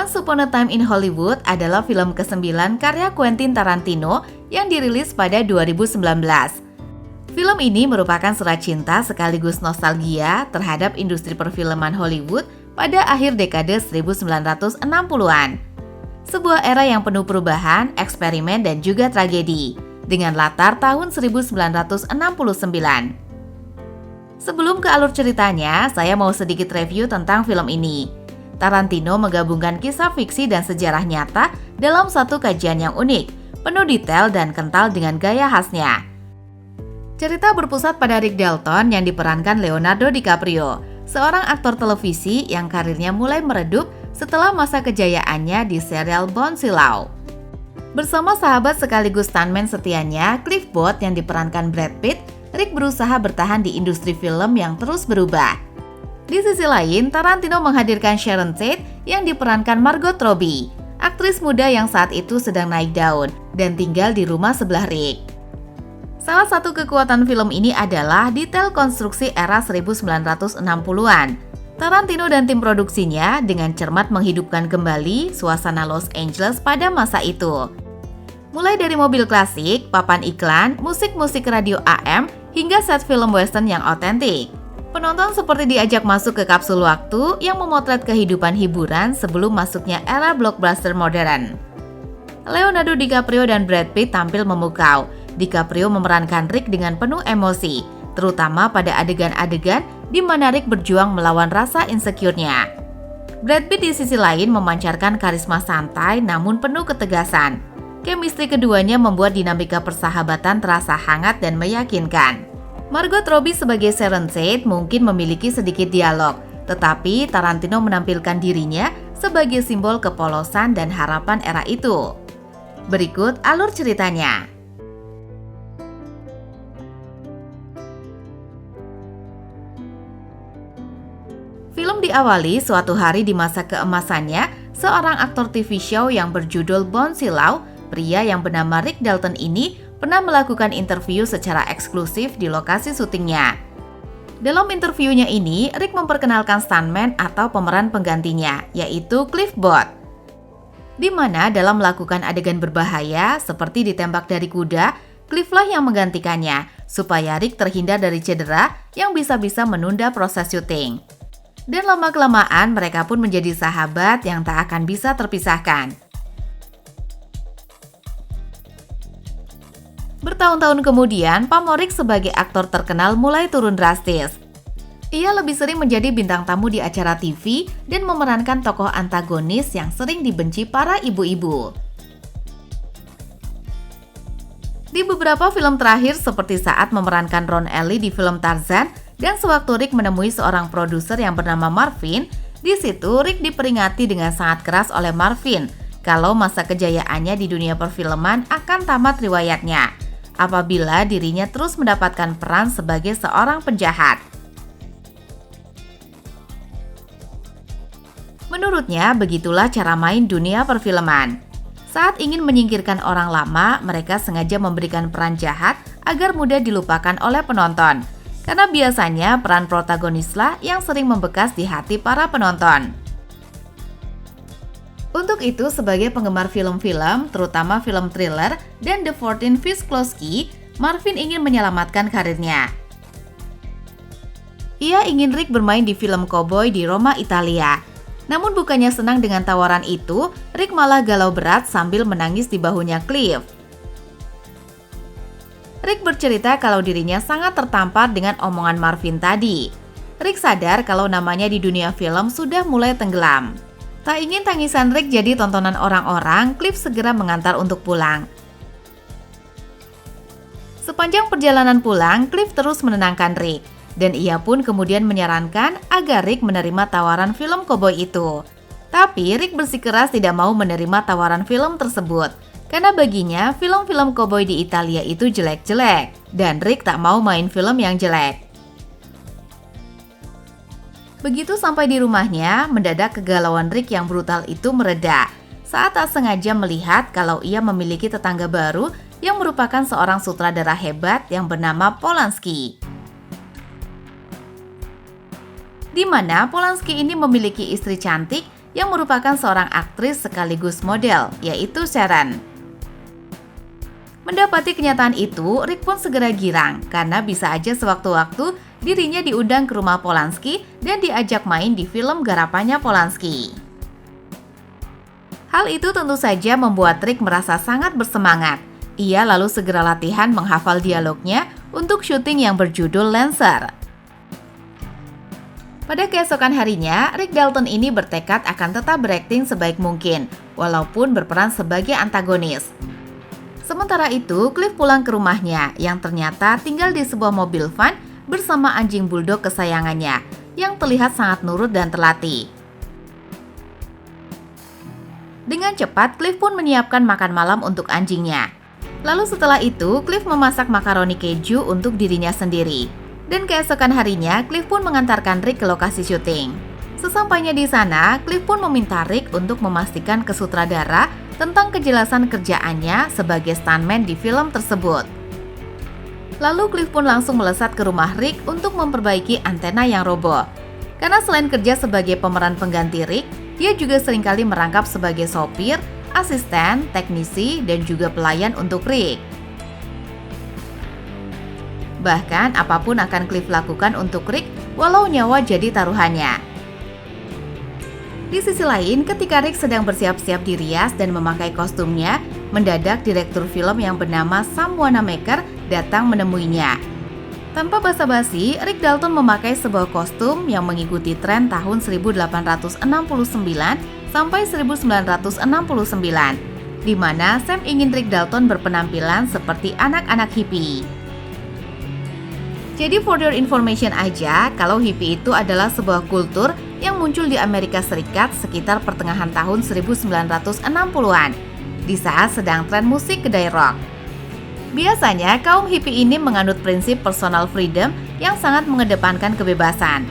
Once Upon a Time in Hollywood adalah film ke-9 karya Quentin Tarantino yang dirilis pada 2019. Film ini merupakan surat cinta sekaligus nostalgia terhadap industri perfilman Hollywood pada akhir dekade 1960-an. Sebuah era yang penuh perubahan, eksperimen, dan juga tragedi, dengan latar tahun 1969. Sebelum ke alur ceritanya, saya mau sedikit review tentang film ini. Tarantino menggabungkan kisah fiksi dan sejarah nyata dalam satu kajian yang unik, penuh detail dan kental dengan gaya khasnya. Cerita berpusat pada Rick Dalton yang diperankan Leonardo DiCaprio, seorang aktor televisi yang karirnya mulai meredup setelah masa kejayaannya di serial Bouncy Law. Bersama sahabat sekaligus stuntman setianya, Cliff Booth yang diperankan Brad Pitt, Rick berusaha bertahan di industri film yang terus berubah. Di sisi lain, Tarantino menghadirkan Sharon Tate yang diperankan Margot Robbie, aktris muda yang saat itu sedang naik daun dan tinggal di rumah sebelah Rick. Salah satu kekuatan film ini adalah detail konstruksi era 1960-an. Tarantino dan tim produksinya dengan cermat menghidupkan kembali suasana Los Angeles pada masa itu. Mulai dari mobil klasik, papan iklan, musik-musik radio AM, hingga set film western yang otentik. Penonton seperti diajak masuk ke kapsul waktu yang memotret kehidupan hiburan sebelum masuknya era blockbuster modern. Leonardo DiCaprio dan Brad Pitt tampil memukau. DiCaprio memerankan Rick dengan penuh emosi, terutama pada adegan-adegan di mana Rick berjuang melawan rasa insecure-nya. Brad Pitt di sisi lain memancarkan karisma santai namun penuh ketegasan. Chemistry keduanya membuat dinamika persahabatan terasa hangat dan meyakinkan. Margot Robbie sebagai Sharon Tate mungkin memiliki sedikit dialog, tetapi Tarantino menampilkan dirinya sebagai simbol kepolosan dan harapan era itu. Berikut alur ceritanya. Film diawali suatu hari di masa keemasannya, seorang aktor TV show yang berjudul Bouncy Law, pria yang bernama Rick Dalton ini pernah melakukan interview secara eksklusif di lokasi syutingnya. Dalam interviewnya ini, Rick memperkenalkan stuntman atau pemeran penggantinya, yaitu Cliff Booth. Di mana dalam melakukan adegan berbahaya seperti ditembak dari kuda, Cliff-lah yang menggantikannya, supaya Rick terhindar dari cedera yang bisa-bisa menunda proses syuting. Dan lama-kelamaan mereka pun menjadi sahabat yang tak akan bisa terpisahkan. Bertahun-tahun kemudian, pamor Rick sebagai aktor terkenal mulai turun drastis. Ia lebih sering menjadi bintang tamu di acara TV dan memerankan tokoh antagonis yang sering dibenci para ibu-ibu. Di beberapa film terakhir seperti saat memerankan Ron Ellie di film Tarzan, dan sewaktu Rick menemui seorang produser yang bernama Marvin, di situ Rick diperingati dengan sangat keras oleh Marvin kalau masa kejayaannya di dunia perfilman akan tamat riwayatnya apabila dirinya terus mendapatkan peran sebagai seorang penjahat. Menurutnya, begitulah cara main dunia perfilman. Saat ingin menyingkirkan orang lama, mereka sengaja memberikan peran jahat agar mudah dilupakan oleh penonton. Karena biasanya peran protagonislah yang sering membekas di hati para penonton. Untuk itu, sebagai penggemar film-film, terutama film thriller dan The 14 Fish Close Key, Marvin ingin menyelamatkan karirnya. Ia ingin Rick bermain di film koboi di Roma, Italia. Namun bukannya senang dengan tawaran itu, Rick malah galau berat sambil menangis di bahunya Cliff. Rick bercerita kalau dirinya sangat tertampar dengan omongan Marvin tadi. Rick sadar kalau namanya di dunia film sudah mulai tenggelam. Tak ingin tangisan Rick jadi tontonan orang-orang, Cliff segera mengantar untuk pulang. Sepanjang perjalanan pulang, Cliff terus menenangkan Rick. Dan ia pun kemudian menyarankan agar Rick menerima tawaran film koboi itu. Tapi Rick bersikeras tidak mau menerima tawaran film tersebut. Karena baginya film-film koboi di Italia itu jelek-jelek, dan Rick tak mau main film yang jelek. Begitu sampai di rumahnya, mendadak kegalauan Rick yang brutal itu mereda saat tak sengaja melihat kalau ia memiliki tetangga baru yang merupakan seorang sutradara hebat yang bernama Polanski. Di mana Polanski ini memiliki istri cantik yang merupakan seorang aktris sekaligus model, yaitu Sharon. Mendapati kenyataan itu, Rick pun segera girang karena bisa aja sewaktu-waktu dirinya diundang ke rumah Polanski dan diajak main di film garapannya Polanski. Hal itu tentu saja membuat Rick merasa sangat bersemangat. Ia lalu segera latihan menghafal dialognya untuk syuting yang berjudul Lancer. Pada keesokan harinya, Rick Dalton ini bertekad akan tetap berakting sebaik mungkin, walaupun berperan sebagai antagonis. Sementara itu, Cliff pulang ke rumahnya yang ternyata tinggal di sebuah mobil van bersama anjing bulldog kesayangannya yang terlihat sangat nurut dan terlatih. Dengan cepat, Cliff pun menyiapkan makan malam untuk anjingnya. Lalu setelah itu, Cliff memasak makaroni keju untuk dirinya sendiri. Dan keesokan harinya, Cliff pun mengantarkan Rick ke lokasi syuting. Sesampainya di sana, Cliff pun meminta Rick untuk memastikan ke sutradara tentang kejelasan kerjaannya sebagai stuntman di film tersebut. Lalu Cliff pun langsung melesat ke rumah Rick untuk memperbaiki antena yang roboh. Karena selain kerja sebagai pemeran pengganti Rick, dia juga seringkali merangkap sebagai sopir, asisten, teknisi, dan juga pelayan untuk Rick. Bahkan apapun akan Cliff lakukan untuk Rick, walau nyawa jadi taruhannya. Di sisi lain, ketika Rick sedang bersiap-siap dirias dan memakai kostumnya, mendadak direktur film yang bernama Sam Wanamaker datang menemuinya. Tanpa basa-basi, Rick Dalton memakai sebuah kostum yang mengikuti tren tahun 1869 sampai 1969, di mana Sam ingin Rick Dalton berpenampilan seperti anak-anak hippie. Jadi for your information aja, kalau hippie itu adalah sebuah kultur yang muncul di Amerika Serikat sekitar pertengahan tahun 1960-an, di saat sedang tren musik kedai rock. Biasanya, kaum hippie ini menganut prinsip personal freedom yang sangat mengedepankan kebebasan.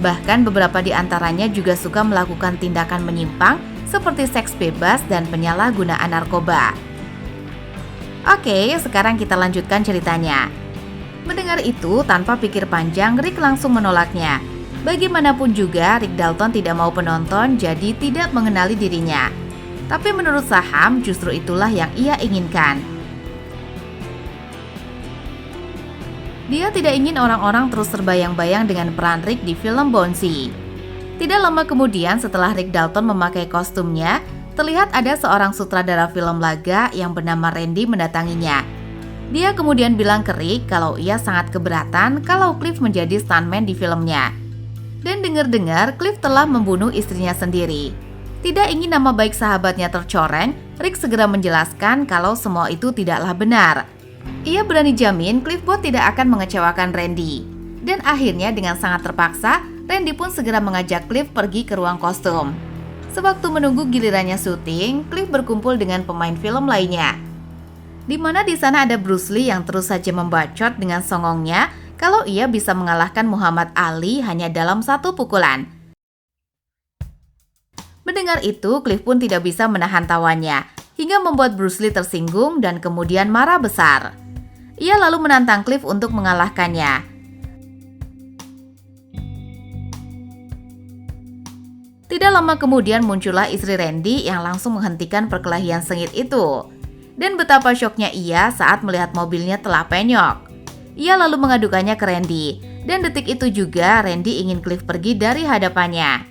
Bahkan beberapa di antaranya juga suka melakukan tindakan menyimpang seperti seks bebas dan penyalahgunaan narkoba. Oke, sekarang kita lanjutkan ceritanya. Mendengar itu, tanpa pikir panjang, Rick langsung menolaknya. Bagaimanapun juga, Rick Dalton tidak mau penonton jadi tidak mengenali dirinya. Tapi menurut Saham, justru itulah yang ia inginkan. Dia tidak ingin orang-orang terus terbayang-bayang dengan peran Rick di film Bouncy. Tidak lama kemudian setelah Rick Dalton memakai kostumnya, terlihat ada seorang sutradara film laga yang bernama Randy mendatanginya. Dia kemudian bilang ke Rick kalau ia sangat keberatan kalau Cliff menjadi stuntman di filmnya. Dan dengar-dengar Cliff telah membunuh istrinya sendiri. Tidak ingin nama baik sahabatnya tercoreng, Rick segera menjelaskan kalau semua itu tidaklah benar. Ia berani jamin Cliff Booth tidak akan mengecewakan Randy. Dan akhirnya dengan sangat terpaksa, Randy pun segera mengajak Cliff pergi ke ruang kostum. Sewaktu menunggu gilirannya syuting, Cliff berkumpul dengan pemain film lainnya. Di mana di sana ada Bruce Lee yang terus saja membacot dengan songongnya kalau ia bisa mengalahkan Muhammad Ali hanya dalam satu pukulan. Mendengar itu, Cliff pun tidak bisa menahan tawanya, hingga membuat Bruce Lee tersinggung dan kemudian marah besar. Ia lalu menantang Cliff untuk mengalahkannya. Tidak lama kemudian muncullah istri Randy yang langsung menghentikan perkelahian sengit itu. Dan betapa syoknya ia saat melihat mobilnya telah penyok. Ia lalu mengadukannya ke Randy, dan detik itu juga Randy ingin Cliff pergi dari hadapannya.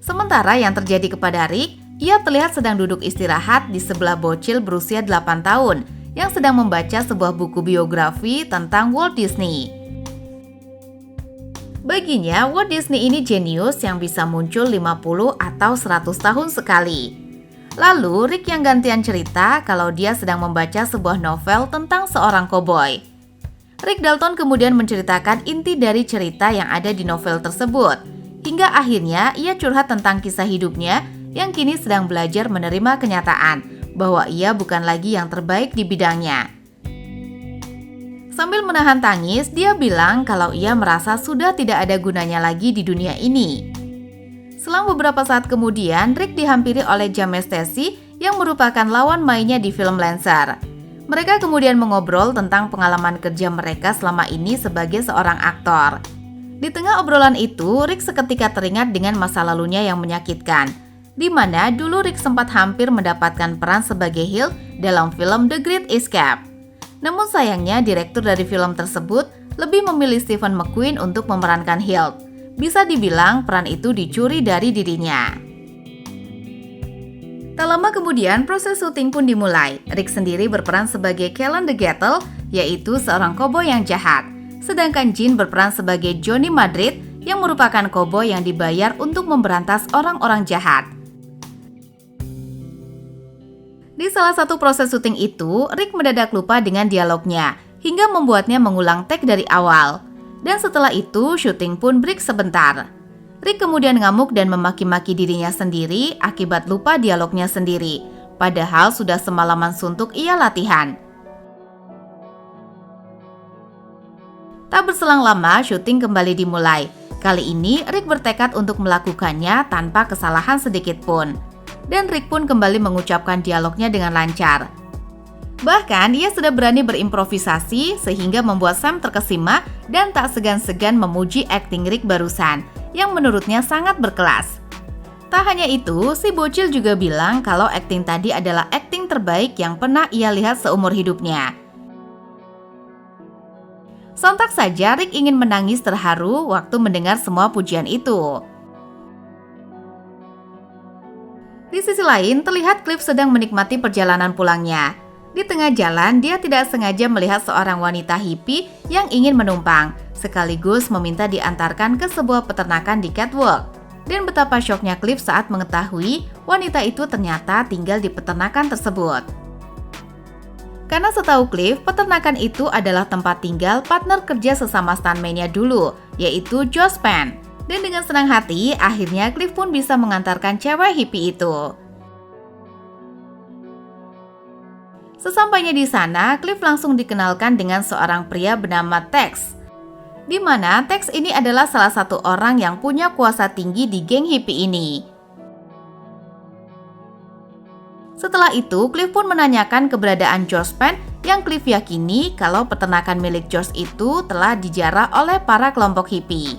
Sementara yang terjadi kepada Rick, ia terlihat sedang duduk istirahat di sebelah bocil berusia 8 tahun yang sedang membaca sebuah buku biografi tentang Walt Disney. Baginya, Walt Disney ini jenius yang bisa muncul 50 atau 100 tahun sekali. Lalu, Rick yang gantian cerita kalau dia sedang membaca sebuah novel tentang seorang koboi. Rick Dalton kemudian menceritakan inti dari cerita yang ada di novel tersebut. Hingga akhirnya ia curhat tentang kisah hidupnya yang kini sedang belajar menerima kenyataan bahwa ia bukan lagi yang terbaik di bidangnya. Sambil menahan tangis, dia bilang kalau ia merasa sudah tidak ada gunanya lagi di dunia ini. Selang beberapa saat kemudian, Rick dihampiri oleh James Stacy yang merupakan lawan mainnya di film Lancer. Mereka kemudian mengobrol tentang pengalaman kerja mereka selama ini sebagai seorang aktor. Di tengah obrolan itu, Rick seketika teringat dengan masa lalunya yang menyakitkan, di mana dulu Rick sempat hampir mendapatkan peran sebagai Hill dalam film The Great Escape. Namun sayangnya direktur dari film tersebut lebih memilih Stephen McQueen untuk memerankan Hill. Bisa dibilang peran itu dicuri dari dirinya. Tak lama kemudian proses syuting pun dimulai. Rick sendiri berperan sebagai Callan the Gatel, yaitu seorang koboi yang jahat. Sedangkan Gene berperan sebagai Johnny Madrid yang merupakan koboi yang dibayar untuk memberantas orang-orang jahat. Di salah satu proses syuting itu, Rick mendadak lupa dengan dialognya, hingga membuatnya mengulang take dari awal. Dan setelah itu, syuting pun break sebentar. Rick kemudian ngamuk dan memaki-maki dirinya sendiri akibat lupa dialognya sendiri, padahal sudah semalaman suntuk ia latihan. Tak berselang lama, syuting kembali dimulai. Kali ini, Rick bertekad untuk melakukannya tanpa kesalahan sedikit pun. Dan Rick pun kembali mengucapkan dialognya dengan lancar. Bahkan, ia sudah berani berimprovisasi sehingga membuat Sam terkesima dan tak segan-segan memuji akting Rick barusan, yang menurutnya sangat berkelas. Tak hanya itu, si bocil juga bilang kalau akting tadi adalah akting terbaik yang pernah ia lihat seumur hidupnya. Sontak saja Rick ingin menangis terharu waktu mendengar semua pujian itu. Di sisi lain, terlihat Cliff sedang menikmati perjalanan pulangnya. Di tengah jalan, dia tidak sengaja melihat seorang wanita hippie yang ingin menumpang, sekaligus meminta diantarkan ke sebuah peternakan di catwalk. Dan betapa syoknya Cliff saat mengetahui wanita itu ternyata tinggal di peternakan tersebut. Karena setahu Cliff, peternakan itu adalah tempat tinggal partner kerja sesama stuntman-nya dulu, yaitu Josh Penn. Dan dengan senang hati, akhirnya Cliff pun bisa mengantarkan cewek hippie itu. Sesampainya di sana, Cliff langsung dikenalkan dengan seorang pria bernama Tex. Di mana Tex ini adalah salah satu orang yang punya kuasa tinggi di geng hippie ini. Setelah itu, Cliff pun menanyakan keberadaan Josh Penn yang Cliff yakini kalau peternakan milik Josh itu telah dijarah oleh para kelompok hippie.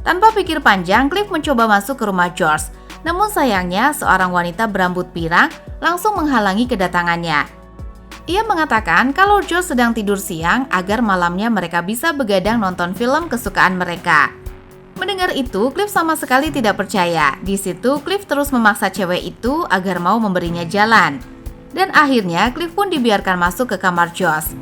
Tanpa pikir panjang, Cliff mencoba masuk ke rumah George. Namun sayangnya, seorang wanita berambut pirang langsung menghalangi kedatangannya. Ia mengatakan kalau George sedang tidur siang agar malamnya mereka bisa begadang nonton film kesukaan mereka. Mendengar itu, Cliff sama sekali tidak percaya. Di situ, Cliff terus memaksa cewek itu agar mau memberinya jalan. Dan akhirnya, Cliff pun dibiarkan masuk ke kamar George.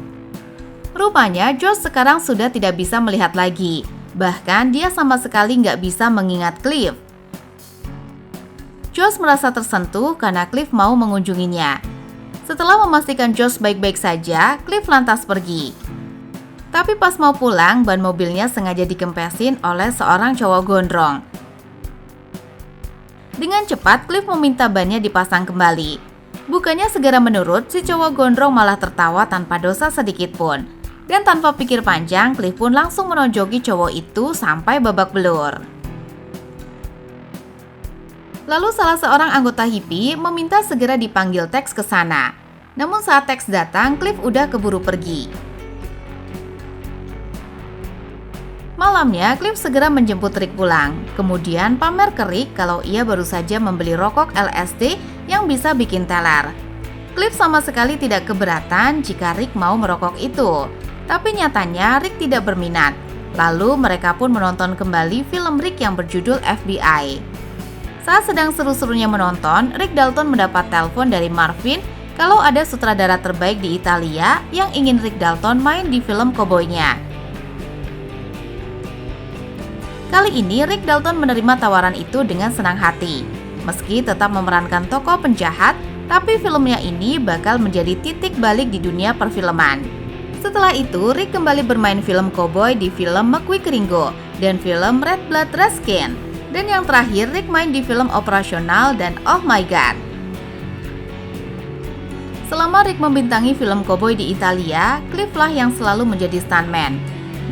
Rupanya, George sekarang sudah tidak bisa melihat lagi. Bahkan dia sama sekali nggak bisa mengingat Cliff. Josh merasa tersentuh karena Cliff mau mengunjunginya. Setelah memastikan Josh baik-baik saja, Cliff lantas pergi. Tapi pas mau pulang, ban mobilnya sengaja dikempesin oleh seorang cowok gondrong. Dengan cepat, Cliff meminta bannya dipasang kembali. Bukannya segera menurut, si cowok gondrong malah tertawa tanpa dosa sedikit pun. Dan tanpa pikir panjang, Cliff pun langsung menonjoki cowok itu sampai babak belur. Lalu salah seorang anggota hippie meminta segera dipanggil Tex ke sana. Namun saat Tex datang, Cliff udah keburu pergi. Malamnya, Cliff segera menjemput Rick pulang. Kemudian pamer ke Rick kalau ia baru saja membeli rokok LSD yang bisa bikin teler. Cliff sama sekali tidak keberatan jika Rick mau merokok itu. Tapi nyatanya Rick tidak berminat. Lalu mereka pun menonton kembali film Rick yang berjudul FBI. Saat sedang seru-serunya menonton, Rick Dalton mendapat telepon dari Marvin kalau ada sutradara terbaik di Italia yang ingin Rick Dalton main di film koboynya. Kali ini Rick Dalton menerima tawaran itu dengan senang hati. Meski tetap memerankan tokoh penjahat, tapi filmnya ini bakal menjadi titik balik di dunia perfilman. Setelah itu, Rick kembali bermain film koboi di film McQuick Ringo dan film Red Blood Red Skin. Dan yang terakhir, Rick main di film Operasional dan Oh My God. Selama Rick membintangi film koboi di Italia, Cliff lah yang selalu menjadi stuntman.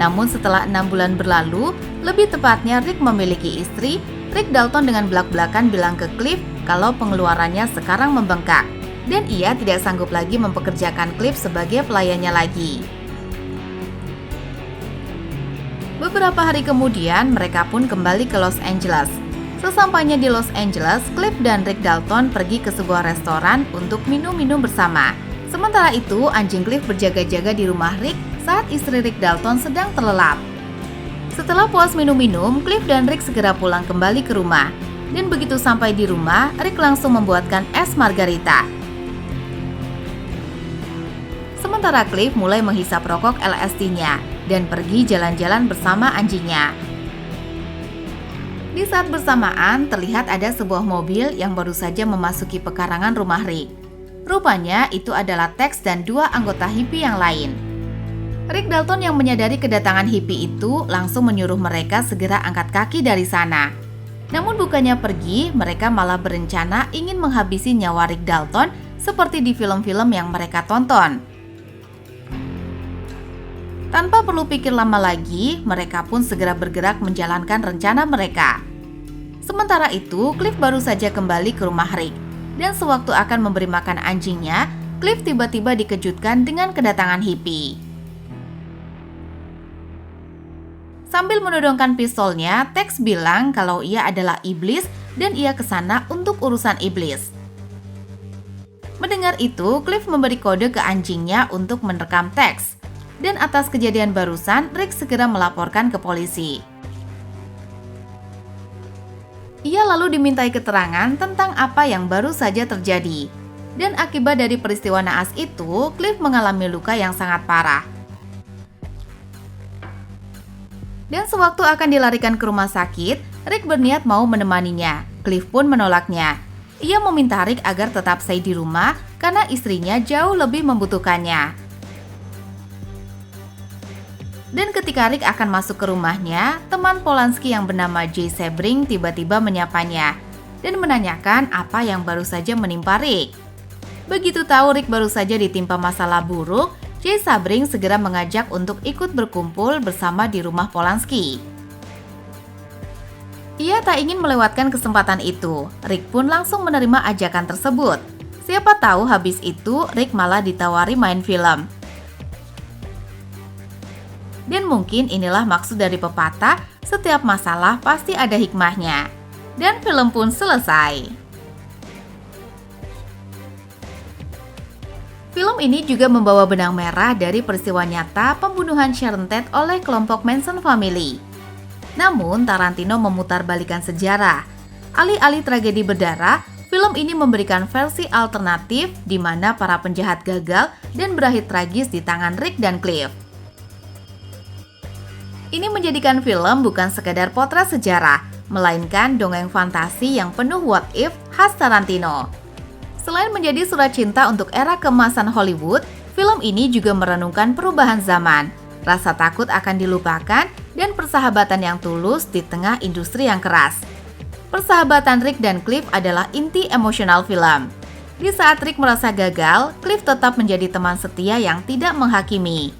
Namun setelah 6 bulan berlalu, lebih tepatnya Rick memiliki istri, Rick Dalton dengan belak-belakan bilang ke Cliff kalau pengeluarannya sekarang membengkak. Dan ia tidak sanggup lagi mempekerjakan Cliff sebagai pelayannya lagi. Beberapa hari kemudian, mereka pun kembali ke Los Angeles. Sesampainya di Los Angeles, Cliff dan Rick Dalton pergi ke sebuah restoran untuk minum-minum bersama. Sementara itu, anjing Cliff berjaga-jaga di rumah Rick saat istri Rick Dalton sedang terlelap. Setelah puas minum-minum, Cliff dan Rick segera pulang kembali ke rumah. Dan begitu sampai di rumah, Rick langsung membuatkan es margarita. Sementara Cliff mulai menghisap rokok LSD-nya dan pergi jalan-jalan bersama anjingnya. Di saat bersamaan, terlihat ada sebuah mobil yang baru saja memasuki pekarangan rumah Rick. Rupanya itu adalah Tex dan dua anggota hippie yang lain. Rick Dalton yang menyadari kedatangan hippie itu langsung menyuruh mereka segera angkat kaki dari sana. Namun bukannya pergi, mereka malah berencana ingin menghabisi nyawa Rick Dalton seperti di film-film yang mereka tonton. Tanpa perlu pikir lama lagi, mereka pun segera bergerak menjalankan rencana mereka. Sementara itu, Cliff baru saja kembali ke rumah Rick. Dan sewaktu akan memberi makan anjingnya, Cliff tiba-tiba dikejutkan dengan kedatangan hippie. Sambil menodongkan pistolnya, Tex bilang kalau ia adalah iblis dan ia kesana untuk urusan iblis. Mendengar itu, Cliff memberi kode ke anjingnya untuk merekam Tex. Dan atas kejadian barusan, Rick segera melaporkan ke polisi. Ia lalu dimintai keterangan tentang apa yang baru saja terjadi. Dan akibat dari peristiwa naas itu, Cliff mengalami luka yang sangat parah. Dan sewaktu akan dilarikan ke rumah sakit, Rick berniat mau menemaninya. Cliff pun menolaknya. Ia meminta Rick agar tetap stay di rumah karena istrinya jauh lebih membutuhkannya. Dan ketika Rick akan masuk ke rumahnya, teman Polanski yang bernama Jay Sebring tiba-tiba menyapanya dan menanyakan apa yang baru saja menimpa Rick. Begitu tahu Rick baru saja ditimpa masalah buruk, Jay Sebring segera mengajak untuk ikut berkumpul bersama di rumah Polanski. Ia tak ingin melewatkan kesempatan itu. Rick pun langsung menerima ajakan tersebut. Siapa tahu habis itu Rick malah ditawari main film. Dan mungkin inilah maksud dari pepatah, setiap masalah pasti ada hikmahnya. Dan film pun selesai. Film ini juga membawa benang merah dari peristiwa nyata pembunuhan Sharon Tate oleh kelompok Manson Family. Namun, Tarantino memutarbalikkan sejarah. Alih-alih tragedi berdarah, film ini memberikan versi alternatif di mana para penjahat gagal dan berakhir tragis di tangan Rick dan Cliff. Ini menjadikan film bukan sekadar potret sejarah, melainkan dongeng fantasi yang penuh what if khas Tarantino. Selain menjadi surat cinta untuk era keemasan Hollywood, film ini juga merenungkan perubahan zaman, rasa takut akan dilupakan, dan persahabatan yang tulus di tengah industri yang keras. Persahabatan Rick dan Cliff adalah inti emosional film. Di saat Rick merasa gagal, Cliff tetap menjadi teman setia yang tidak menghakimi.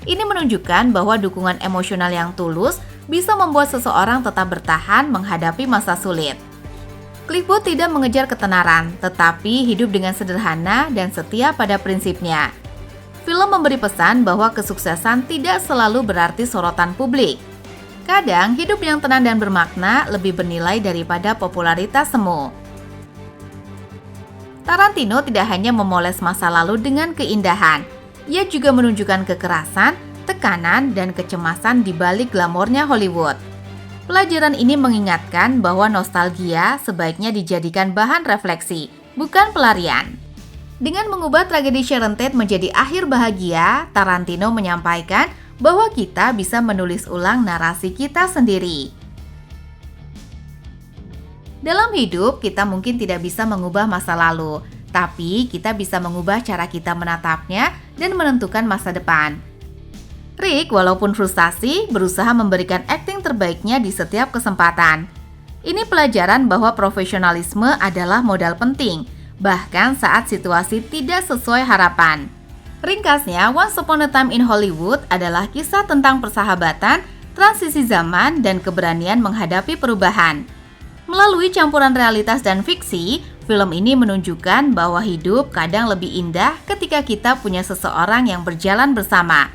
Ini menunjukkan bahwa dukungan emosional yang tulus bisa membuat seseorang tetap bertahan menghadapi masa sulit. Cliff Booth tidak mengejar ketenaran, tetapi hidup dengan sederhana dan setia pada prinsipnya. Film memberi pesan bahwa kesuksesan tidak selalu berarti sorotan publik. Kadang, hidup yang tenang dan bermakna lebih bernilai daripada popularitas semu. Tarantino tidak hanya memoles masa lalu dengan keindahan, ia juga menunjukkan kekerasan, tekanan, dan kecemasan di balik glamornya Hollywood. Pelajaran ini mengingatkan bahwa nostalgia sebaiknya dijadikan bahan refleksi, bukan pelarian. Dengan mengubah tragedi Sharon Tate menjadi akhir bahagia, Tarantino menyampaikan bahwa kita bisa menulis ulang narasi kita sendiri. Dalam hidup, kita mungkin tidak bisa mengubah masa lalu, tapi kita bisa mengubah cara kita menatapnya dan menentukan masa depan. Rick, walaupun frustasi, berusaha memberikan akting terbaiknya di setiap kesempatan. Ini pelajaran bahwa profesionalisme adalah modal penting, bahkan saat situasi tidak sesuai harapan. Ringkasnya, Once Upon a Time in Hollywood adalah kisah tentang persahabatan, transisi zaman, dan keberanian menghadapi perubahan. Melalui campuran realitas dan fiksi, film ini menunjukkan bahwa hidup kadang lebih indah ketika kita punya seseorang yang berjalan bersama.